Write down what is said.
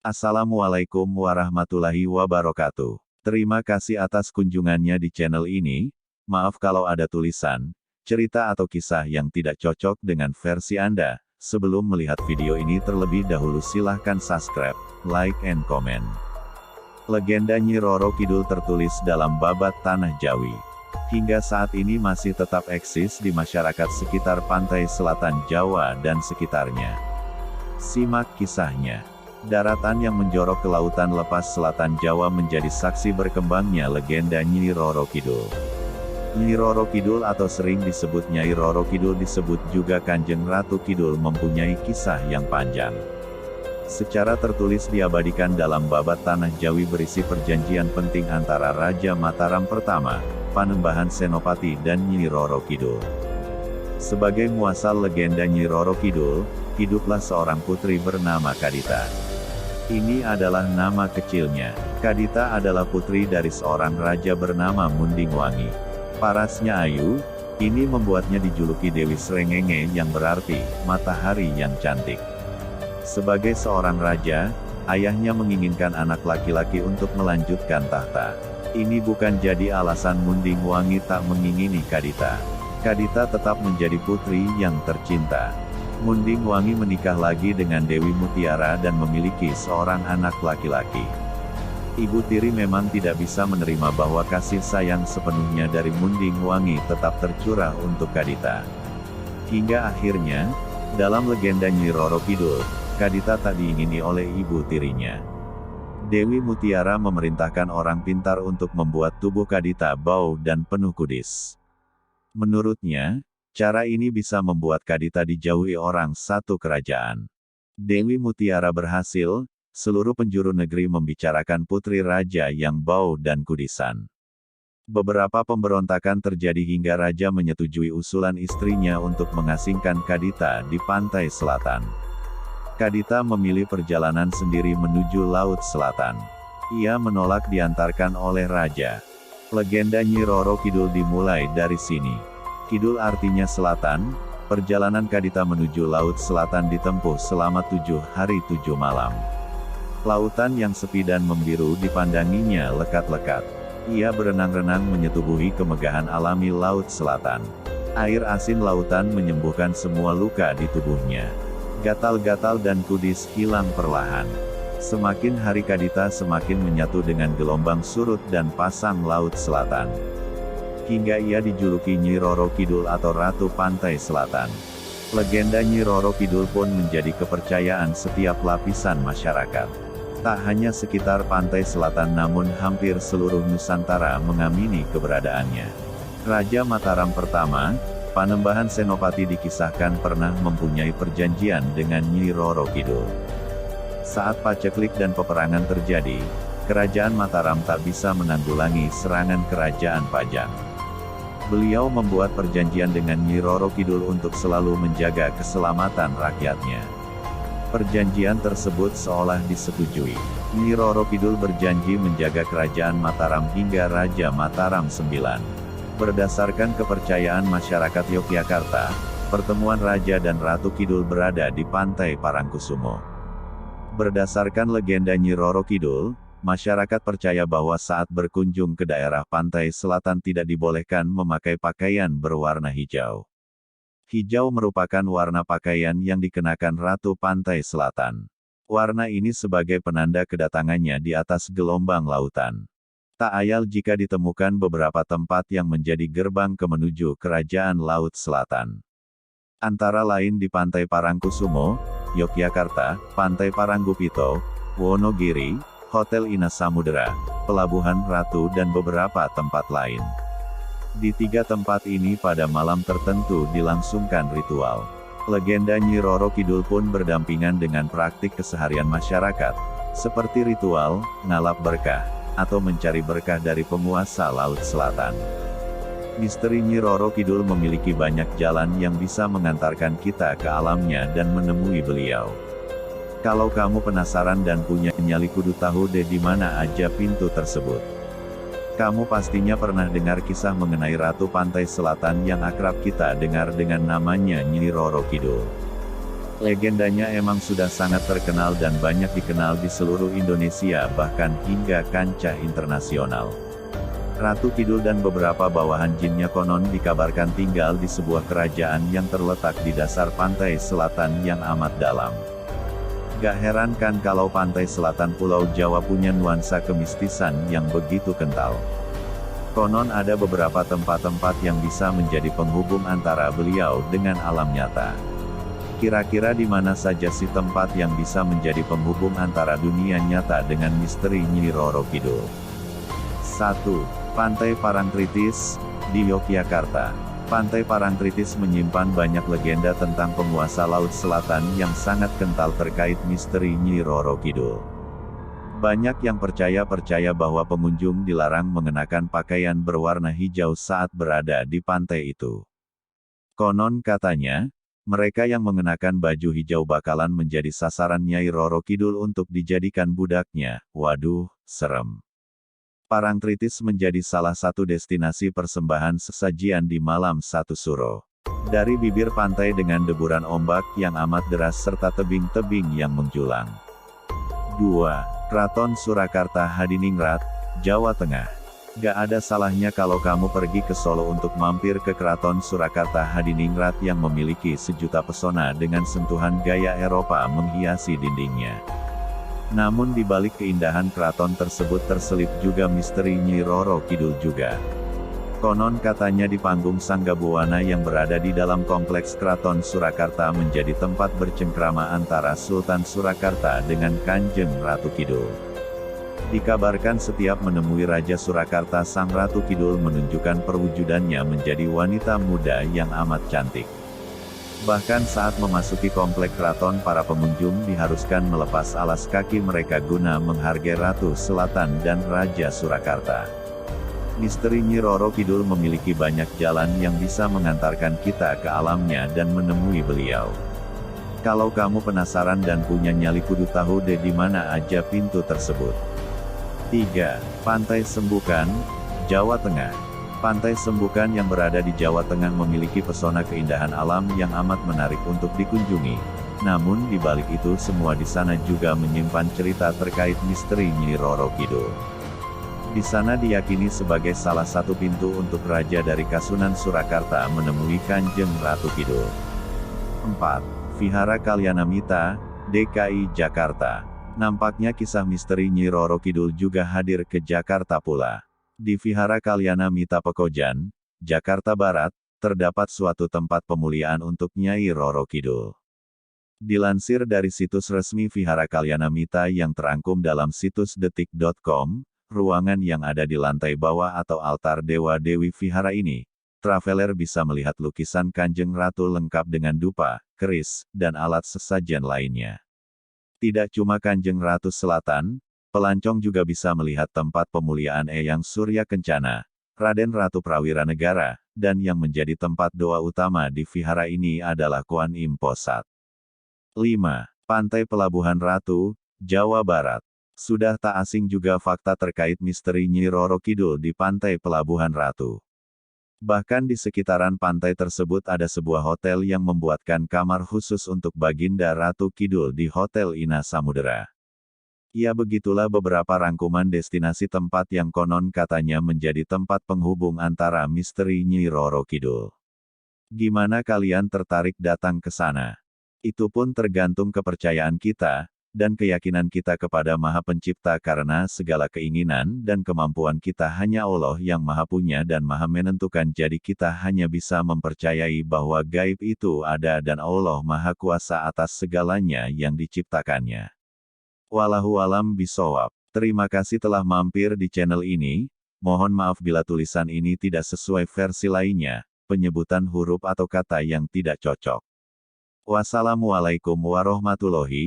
Assalamualaikum warahmatullahi wabarakatuh. Terima kasih atas kunjungannya di channel ini. Maaf kalau ada tulisan, cerita atau kisah yang tidak cocok dengan versi Anda. Sebelum melihat video ini terlebih dahulu silahkan subscribe, like and comment. Legenda Nyi Roro Kidul tertulis dalam babat Tanah Jawi. Hingga saat ini masih tetap eksis di masyarakat sekitar pantai selatan Jawa dan sekitarnya. Simak kisahnya. Daratan yang menjorok ke lautan lepas selatan Jawa menjadi saksi berkembangnya legenda Nyi Roro Kidul. Nyi Roro Kidul atau sering disebut Nyai Roro Kidul disebut juga Kanjeng Ratu Kidul mempunyai kisah yang panjang. Secara tertulis diabadikan dalam babat Tanah Jawi berisi perjanjian penting antara Raja Mataram pertama, Panembahan Senopati dan Nyi Roro Kidul. Sebagai muasal legenda Nyi Roro Kidul, hiduplah seorang putri bernama Kadita. Ini adalah nama kecilnya. Kadita adalah putri dari seorang raja bernama Munding Wangi. Parasnya ayu, ini membuatnya dijuluki Dewi Srengenge yang berarti, matahari yang cantik. Sebagai seorang raja, ayahnya menginginkan anak laki-laki untuk melanjutkan tahta. Ini bukan jadi alasan Munding Wangi tak mengingini Kadita. Kadita tetap menjadi putri yang tercinta. Munding Wangi menikah lagi dengan Dewi Mutiara dan memiliki seorang anak laki-laki. Ibu tiri memang tidak bisa menerima bahwa kasih sayang sepenuhnya dari Munding Wangi tetap tercurah untuk Kadita. Hingga akhirnya, dalam legenda Nyi Roro Kidul, Kadita tak diingini oleh ibu tirinya. Dewi Mutiara memerintahkan orang pintar untuk membuat tubuh Kadita bau dan penuh kudis. Menurutnya, cara ini bisa membuat Kadita dijauhi orang satu kerajaan. Dewi Mutiara berhasil, seluruh penjuru negeri membicarakan putri raja yang bau dan kudisan. Beberapa pemberontakan terjadi hingga raja menyetujui usulan istrinya untuk mengasingkan Kadita di pantai selatan. Kadita memilih perjalanan sendiri menuju Laut Selatan. Ia menolak diantarkan oleh raja. Legenda Nyi Roro Kidul dimulai dari sini. Kidul artinya selatan, perjalanan Kadita menuju Laut Selatan ditempuh selama 7 hari 7 malam. Lautan yang sepi dan membiru dipandanginya lekat-lekat. Ia berenang-renang menyetubuhi kemegahan alami Laut Selatan. Air asin lautan menyembuhkan semua luka di tubuhnya. Gatal-gatal dan kudis hilang perlahan. Semakin hari Kadita semakin menyatu dengan gelombang surut dan pasang Laut Selatan. Hingga ia dijuluki Nyi Roro Kidul atau Ratu Pantai Selatan. Legenda Nyi Roro Kidul pun menjadi kepercayaan setiap lapisan masyarakat. Tak hanya sekitar pantai selatan namun hampir seluruh Nusantara mengamini keberadaannya. Raja Mataram pertama, Panembahan Senopati dikisahkan pernah mempunyai perjanjian dengan Nyi Roro Kidul. Saat paceklik dan peperangan terjadi, Kerajaan Mataram tak bisa menanggulangi serangan Kerajaan Pajang. Beliau membuat perjanjian dengan Nyi Roro Kidul untuk selalu menjaga keselamatan rakyatnya. Perjanjian tersebut seolah disetujui. Nyi Roro Kidul berjanji menjaga Kerajaan Mataram hingga Raja Mataram IX. Berdasarkan kepercayaan masyarakat Yogyakarta, pertemuan Raja dan Ratu Kidul berada di pantai Parangkusumo. Berdasarkan legenda Nyi Roro Kidul, masyarakat percaya bahwa saat berkunjung ke daerah pantai selatan tidak dibolehkan memakai pakaian berwarna hijau. Hijau merupakan warna pakaian yang dikenakan Ratu Pantai Selatan. Warna ini sebagai penanda kedatangannya di atas gelombang lautan. Tak ayal jika ditemukan beberapa tempat yang menjadi gerbang ke menuju Kerajaan Laut Selatan. Antara lain di Pantai Parangkusumo, Yogyakarta, Pantai Paranggupito, Wonogiri, Hotel Ina Samudera, Pelabuhan Ratu dan beberapa tempat lain. Di 3 tempat ini pada malam tertentu dilangsungkan ritual. Legenda Nyi Roro Kidul pun berdampingan dengan praktik keseharian masyarakat, seperti ritual, ngalap berkah, atau mencari berkah dari penguasa Laut Selatan. Misteri Nyi Roro Kidul memiliki banyak jalan yang bisa mengantarkan kita ke alamnya dan menemui beliau. Kalau kamu penasaran dan punya nyali kudu tahu deh di mana aja pintu tersebut. Kamu pastinya pernah dengar kisah mengenai Ratu Pantai Selatan yang akrab kita dengar dengan namanya Nyi Roro Kidul. Legendanya emang sudah sangat terkenal dan banyak dikenal di seluruh Indonesia bahkan hingga kancah internasional. Ratu Kidul dan beberapa bawahan jinnya konon dikabarkan tinggal di sebuah kerajaan yang terletak di dasar pantai selatan yang amat dalam. Gak heran kan kalau pantai selatan Pulau Jawa punya nuansa kemistisan yang begitu kental. Konon ada beberapa tempat-tempat yang bisa menjadi penghubung antara beliau dengan alam nyata. Kira-kira di mana saja sih tempat yang bisa menjadi penghubung antara dunia nyata dengan misteri Nyi Roro Kidul? 1. Pantai Parangtritis, di Yogyakarta. Pantai Parangtritis menyimpan banyak legenda tentang penguasa Laut Selatan yang sangat kental terkait misteri Nyi Roro Kidul. Banyak yang percaya bahwa pengunjung dilarang mengenakan pakaian berwarna hijau saat berada di pantai itu. Konon katanya, mereka yang mengenakan baju hijau bakalan menjadi sasaran Nyai Roro Kidul untuk dijadikan budaknya. Waduh, serem. Parangtritis menjadi salah satu destinasi persembahan sesajian di malam satu suro. Dari bibir pantai dengan deburan ombak yang amat deras serta tebing-tebing yang menjulang. 2. Kraton Surakarta Hadiningrat, Jawa Tengah. Gak ada salahnya kalau kamu pergi ke Solo untuk mampir ke Kraton Surakarta Hadiningrat yang memiliki sejuta pesona dengan sentuhan gaya Eropa menghiasi dindingnya. Namun di balik keindahan kraton tersebut terselip juga misteri Nyi Roro Kidul juga. Konon katanya di panggung Sanggabuwana yang berada di dalam kompleks Kraton Surakarta menjadi tempat bercengkrama antara Sultan Surakarta dengan Kanjeng Ratu Kidul. Dikabarkan setiap menemui Raja Surakarta Sang Ratu Kidul menunjukkan perwujudannya menjadi wanita muda yang amat cantik. Bahkan saat memasuki komplek keraton para pengunjung diharuskan melepas alas kaki mereka guna menghargai Ratu Selatan dan Raja Surakarta. Misteri Nyi Roro Kidul memiliki banyak jalan yang bisa mengantarkan kita ke alamnya dan menemui beliau. Kalau kamu penasaran dan punya nyali kudu tahu deh di mana aja pintu tersebut. 3. Pantai Sembukan, Jawa Tengah. Pantai Sembukan yang berada di Jawa Tengah memiliki pesona keindahan alam yang amat menarik untuk dikunjungi. Namun di balik itu semua di sana juga menyimpan cerita terkait misteri Nyi Roro Kidul. Di sana diyakini sebagai salah satu pintu untuk Raja dari Kasunan Surakarta menemui Kanjeng Ratu Kidul. 4. Vihara Kalyanamita, DKI Jakarta. Nampaknya kisah misteri Nyi Roro Kidul juga hadir ke Jakarta pula. Di Vihara Kalyanamita Pekojan, Jakarta Barat, terdapat suatu tempat pemuliaan untuk Nyai Roro Kidul. Dilansir dari situs resmi Vihara Kalyanamita yang terangkum dalam situs detik.com, ruangan yang ada di lantai bawah atau altar Dewa-Dewi Vihara ini, traveler bisa melihat lukisan Kanjeng Ratu lengkap dengan dupa, keris, dan alat sesajen lainnya. Tidak cuma Kanjeng Ratu Selatan, pelancong juga bisa melihat tempat pemuliaan Eyang Surya Kencana, Raden Ratu Prawira Negara, dan yang menjadi tempat doa utama di vihara ini adalah Kuan Im Posat. 5. Pantai Pelabuhan Ratu, Jawa Barat. Sudah tak asing juga fakta terkait misteri Nyi Roro Kidul di Pantai Pelabuhan Ratu. Bahkan di sekitaran pantai tersebut ada sebuah hotel yang membuatkan kamar khusus untuk Baginda Ratu Kidul di Hotel Ina Samudera. Ya begitulah beberapa rangkuman destinasi tempat yang konon katanya menjadi tempat penghubung antara misteri Nyi Roro Kidul. Gimana kalian tertarik datang ke sana? Itu pun tergantung kepercayaan kita, dan keyakinan kita kepada Maha Pencipta karena segala keinginan dan kemampuan kita hanya Allah yang Maha Punya dan Maha Menentukan, jadi kita hanya bisa mempercayai bahwa gaib itu ada dan Allah Maha Kuasa atas segalanya yang diciptakannya. Wallahu alam bishawab. Terima kasih telah mampir di channel ini, mohon maaf bila tulisan ini tidak sesuai versi lainnya, penyebutan huruf atau kata yang tidak cocok. Wassalamualaikum warahmatullahi